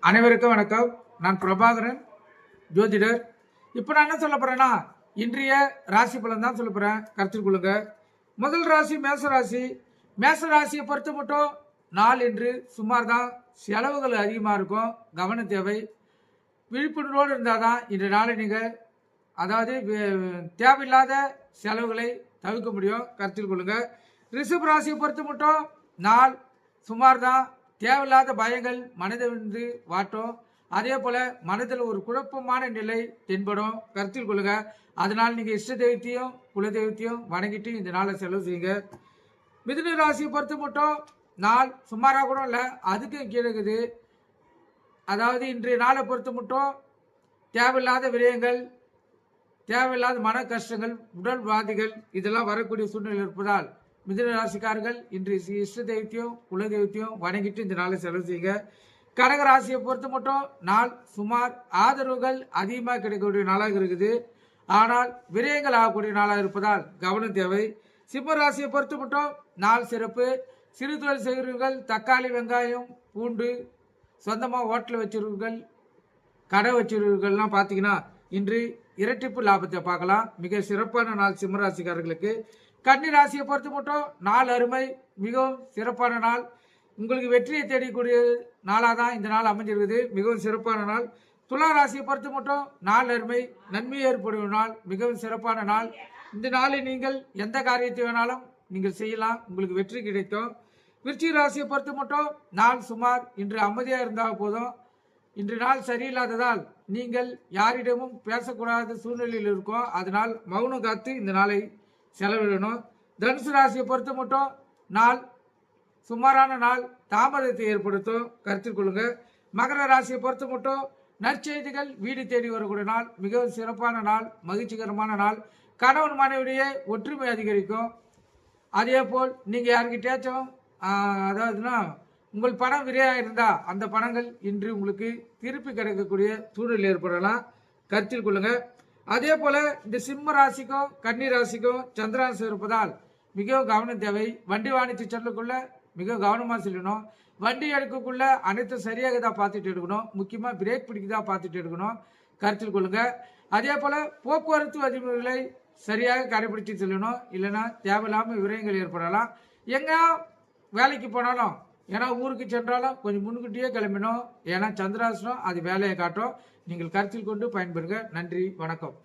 அனைவருக்கும் வணக்கம். நான் பிரபாகரன், ஜோதிடர். இப்போ நான் என்ன சொல்ல போறேன்னா, இன்றைய ராசி பலன் தான் சொல்ல போறேன். கருத்தில் கொள்ளுங்க. முதல் ராசி மேசராசி. மேசராசியை பொறுத்த மட்டும் நாள் என்று சுமார் தான், செலவுகள் அதிகமாக இருக்கும், கவனம் தேவை. விழிப்புணர்வோடு இருந்தால் தான் இன்றைய நாளை நீங்கள் தேவையில்லாத செலவுகளை தவிர்க்க முடியும். கருத்தில் கொள்ளுங்க. ரிஷப ராசியை பொறுத்த மட்டும் நாள் சுமார் தான். தேவையில்லாத பயங்கள் மனதை வந்து வாட்டும். அதே போல மனதில் ஒரு குழப்பமான நிலை தென்படும். கருத்தில் கொள்ளுங்க. அதனால் நீங்கள் இஷ்ட தெய்வத்தையும் குல தெய்வத்தையும் வணங்கிட்டு இந்த நாளை செலவு செய்யுங்க. மிதுன ராசியை பொறுத்த மட்டும் நாள் சுமாராக கூட இல்லை, அதுக்கும் கீழே இருக்குது. இன்றைய நாளை பொறுத்த மட்டும் தேவையில்லாத விரயங்கள், தேவையில்லாத மன கஷ்டங்கள், உடல் வாதிகள் இதெல்லாம் வரக்கூடிய சூழ்நிலை இருப்பதால் மிதுன ராசிக்காரர்கள் இன்று இஷ்ட தெய்வத்தையும் குல தெய்வத்தையும் வணங்கிட்டு இந்த நாளை செலவு செய்யுங்க. கடக ராசியை பொறுத்த மட்டும் நாள் சுமார் ஆதரவுகள் அதிகமாக கிடைக்கக்கூடிய நாளாக இருக்குது. ஆனால் விரயங்கள் ஆகக்கூடிய நாளாக இருப்பதால் கவனம் தேவை. சிம்ம ராசியை பொறுத்த மட்டும் நாள் சிறப்பு. சிறு தொழில் செய்கிறவர்கள், தக்காளி வெங்காயம் பூண்டு சொந்தமாக ஹோட்டல் வச்சிருவர்கள், கடை வச்சிருவர்கள்லாம் பார்த்தீங்கன்னா இன்று இரட்டிப்பு லாபத்தை பார்க்கலாம். மிக சிறப்பான நாள் சிம்ம ராசிக்காரர்களுக்கு. கன்னி ராசியை பொறுத்த மட்டும் நாள் அருமை, மிகவும் சிறப்பான நாள். உங்களுக்கு வெற்றியை தேடிக்கூடிய நாளாக தான் இந்த நாள் அமைஞ்சிருக்குது. மிகவும் சிறப்பான நாள். துலா ராசியை பொறுத்த மட்டும் நாள் அருமை, நன்மை ஏற்படும் நாள், மிகவும் சிறப்பான நாள். இந்த நாளில் நீங்கள் எந்த காரியத்தை வேணாலும் நீங்கள் செய்யலாம், உங்களுக்கு வெற்றி கிடைக்கும். விருச்சிக ராசியை பொறுத்த மட்டும் நாள் சுமார் இன்று அமைதியாக இருந்தால் போதும். இன்று நாள் சரியில்லாததால் நீங்கள் யாரிடமும் பேசக்கூடாத சூழ்நிலையில் இருக்கும். அதனால் மௌனம் காத்து இந்த நாளை செலவிடணும். தனுசு ராசியை பொறுத்த மட்டும் நாள் சுமாரான நாள், தாமதத்தை ஏற்படுத்தும். கருத்தில் கொள்ளுங்க. மகர ராசியை பொறுத்த மட்டும் நற்செய்திகள் வீடு தேடி வரக்கூடிய நாள், மிகவும் சிறப்பான நாள், மகிழ்ச்சிகரமான நாள். கணவன் மனைவிடையே ஒற்றுமை அதிகரிக்கும். அதே போல் நீங்கள் யாருக்கிட்டேச்சும் உங்கள் பணம் விரையாக இருந்தால் அந்த பணங்கள் இன்று உங்களுக்கு திருப்பி கிடைக்கக்கூடிய சூழ்நிலை ஏற்படலாம். கருத்தில் கொள்ளுங்க. அதே போல இந்த சிம்ம ராசிக்கும் கன்னி ராசிக்கும் சந்திராசம் இருப்பதால் மிகவும் கவனம் தேவை. வண்டி வாணிச்சு செல்லக்குள்ள மிக கவனமாக செல்லணும். வண்டி எடுக்கக்குள்ள அனைத்தும் சரியாக தான் பார்த்துட்டு எடுக்கணும். முக்கியமாக பிரேக் பிடிக்கதா பார்த்துட்டு எடுக்கணும். கருத்தில் கொள்ளுங்க. அதே போல போக்குவரத்து விதிமுறைகளை சரியாக கடைபிடித்து செல்லணும். இல்லைன்னா தேவையில்லாமல் விரயங்கள் ஏற்படலாம். எங்கே வேலைக்கு போனாலும், ஏன்னா ஊருக்கு சென்றாலும் கொஞ்சம் முன்கூட்டியே கிளம்பினோம். ஏன்னா சந்திராசனம் அது வேலையை காட்டும். நீங்கள் கருத்தில் கொண்டு பயன்பெறுங்க. நன்றி, வணக்கம்.